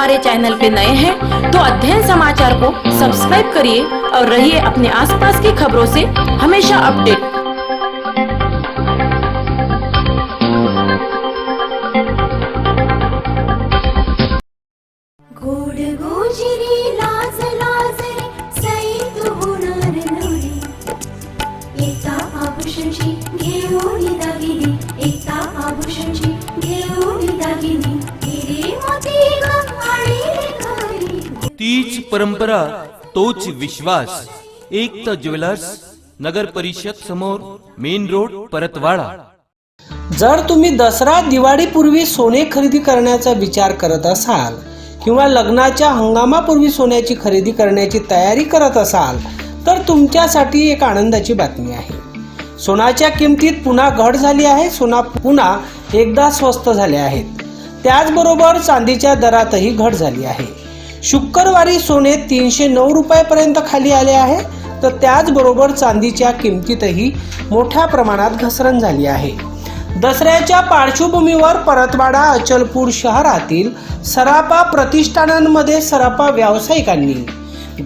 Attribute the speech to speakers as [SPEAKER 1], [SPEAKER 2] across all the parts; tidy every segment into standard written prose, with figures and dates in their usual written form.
[SPEAKER 1] हमारे चैनल पे नए हैं तो अध्ययन समाचार को सब्सक्राइब करिए और रहिए अपने आसपास की खबरों से हमेशा अपडेट।
[SPEAKER 2] गोड गोजिरी लाज लाजरी सई तू होणार नवरी एका आभूषणची घेऊन दागिनी एका आभूषणची घेऊन दागिनी हिरे मोती गंगाळी घरी
[SPEAKER 3] तीच परंपरा तोच विश्वास एकता ज्वेलर्स नगर परिषद समोर मेन रोड परतवाडा।
[SPEAKER 4] जर तुम्ही दसरा दिवाळीपूर्वी सोने खरेदी करण्याचा विचार करत असाल किंवा लग्नाच्या हंगामापूर्वी सोन्याची खरेदी करण्याची तयारी करत असाल तर तुमच्यासाठी एक आनंदाची बातमी आहे। सोन्याच्या किमतीत पुन्हा घट झाली आहे। सोना पुन्हा एकदा स्वस्त झाले आहेत। त्याचबरोबर चांदीच्या दरातही घट झाली आहे। शुक्रवारी सोने 309 रुपयापर्यंत खाली आले आहे, तर त्याचबरोबर चांदीच्या किमतीतही मोठ्या प्रमाणात घसरण झाली आहे। दसऱ्याच्या पार्श्वभूमीवर परतवाडा अचलपूर शहरातील सराफा प्रतिष्ठानांमध्ये सराफा व्यावसायिकांनी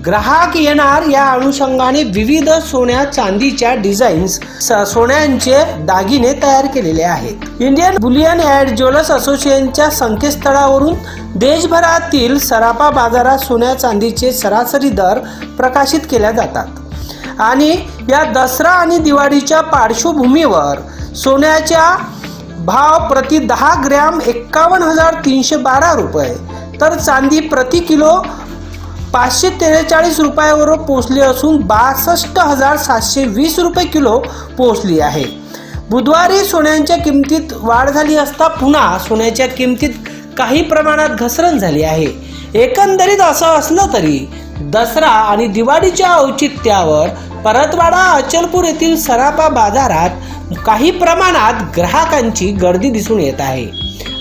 [SPEAKER 4] ग्राहक येणार या अनुषंगाने विविध सोन्या चांदीच्या डिझाईन्स सोन्यांचे दागिने तयार केलेले आहेत। इंडियन बुलियन अँड ज्वेलर्स असोसिएशनच्या संकेतस्थळावरून देशभरातील सराफा बाजारात सोन्या चांदीचे सरासरी दर प्रकाशित केल्या जातात आणि या दसरा आणि दिवाळीच्या पार्श्वभूमीवर सोन्याच्या भाव प्रति 10 ग्रॅम 51,312 रुपये तर चांदी प्रति किलो 543 रुपयावर पोहोचली असून 62,720 रुपये किलो पोहोचली आहे। बुधवारी सोन्याच्या किमतीत वाढ झाली असता पुन्हा सोन्याच्या किमतीत काही प्रमाणात घसरण झाली आहे। एकंदरीत असं असलं तरी दसरा आणि दिवाळीच्या औचित्यावर परतवाडा अचलपूर येथील सराफा बाजारात काही प्रमाणात ग्राहकांची गर्दी दिसून येत आहे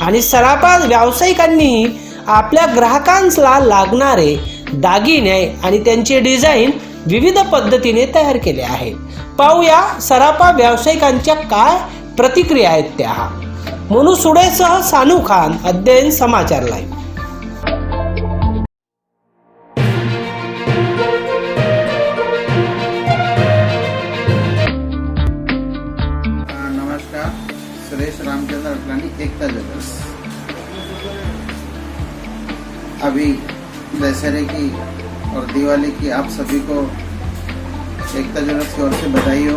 [SPEAKER 4] आणि सराफा व्यावसायिकांनी आपल्या ग्राहकांना लागणारे दागिने आणि त्यांचे डिझाईन विविध पद्धतीने तयार केले आहे। पाहूया सराफा व्यावसायिकांच्या काय प्रतिक्रिया आहेत त्या। मोनू सुडेसह सानू खान, अध्ययन समाचार लाईव्ह।
[SPEAKER 5] सुरेश रामचंद्र अटलानी, एकता ज्वेलर्स। अभी दशहरे की और दिवाली की आप सभी को एकता ज्वेलर्स की ओर से बधाई हो।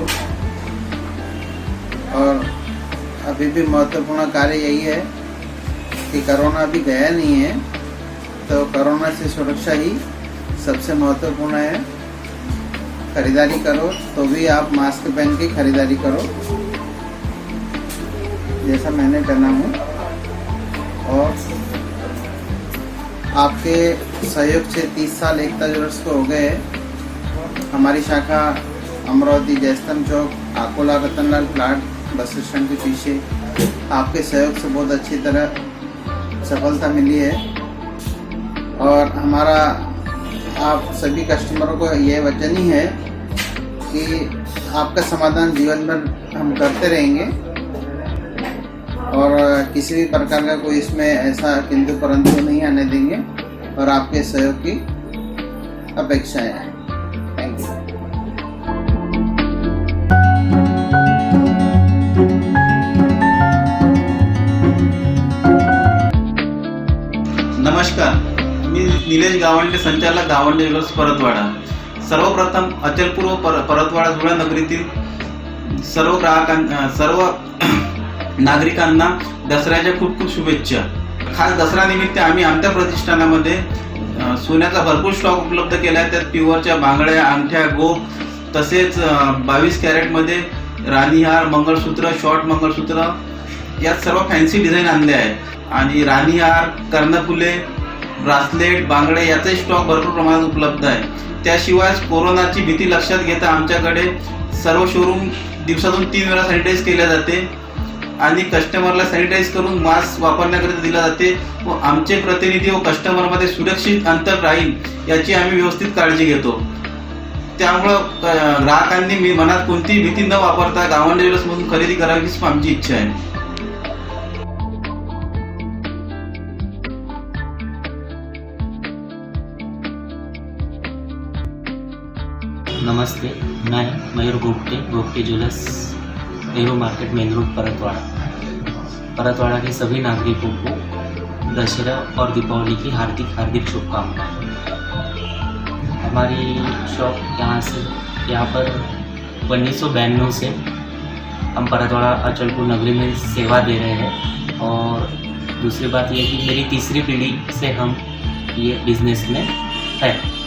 [SPEAKER 5] और अभी भी महत्वपूर्ण कार्य यही है कि कोरोना अभी गया नहीं है, तो कोरोना से सुरक्षा ही सबसे महत्वपूर्ण है। खरीदारी करो तो भी आप मास्क पहन के खरीदारी करो, जैसा मैंने पहना हूँ। और आपके सहयोग से 30 साल एकता ज्वेलर्स को हो गए। हमारी शाखा Amravati Jaystambh Chowk, Akola Ratanlal plot bus stand के पीछे आपके सहयोग से बहुत अच्छी तरह सफलता मिली है। और हमारा आप सभी कस्टमरों को यह वचन ही है कि आपका समाधान जीवन भर हम करते रहेंगे और किसी भी प्रकार का कोई इसमें ऐसा किंतु परंतु नहीं आने देंगे और आपके सहयोग की अपेक्षाएं हैं। Thank you.
[SPEAKER 6] नमस्कार, मी निलेश गावंडे, संचालक गावंडे ज्वेलर्स परतवाडा। सर्वप्रथम अचलपूर व परतवाडा धुळा नगरीतील सर्व नागरिकांना दसऱ्याच्या खूप खूप शुभेच्छा। खास दसरा निमित्त आम्ही आमच्या प्रतिष्ठानामध्ये सोन्याचा भरपूर स्टॉक उपलब्ध केला आहे। त्यात प्युअरच्या बांगड्या, अंगठ्या, गोप, तसेच 22 कॅरेटमध्ये राणीहार, मंगळसूत्र, शॉर्ट मंगळसूत्र यात सर्व फॅन्सी डिझाईन आणले आहे। आणि राणीहार, कर्णफुले, ब्रासलेट, बांगडे याचाही स्टॉक भरपूर प्रमाणात उपलब्ध आहे। त्याशिवाय कोरोनाची भीती लक्षात घेता आमच्याकडे सर्व शोरूम दिवसातून 3 वेळा सॅनिटाईज केले जाते आणि कस्टमरला सॅनिटाईज करून मास्क वापरण्याकरिता दिला जाते व आमचे प्रतिनिधी व कस्टमरमध्ये सुरक्षित अंतर राहील याची आम्ही व्यवस्थित काळजी घेतो। त्यामुळं ग्राहकांनी मनात कोणतीही भीती न वापरता गावंडे ज्वेलर्समधून खरेदी करावी हीच आमची इच्छा आहे।
[SPEAKER 7] नमस्ते, मैं Mayur Gopte jewellers, Nehru market main road Paratwada के सभी नागरिकों को दशहरा और दीपावली की हार्दिक शुभकामनाएं। हमारी शॉप यहाँ पर 1992 से हम परतवाड़ा अचलपुर नगरी में सेवा दे रहे हैं। और दूसरी बात यह कि मेरी तीसरी पीढ़ी से हम ये बिज़नेस में है।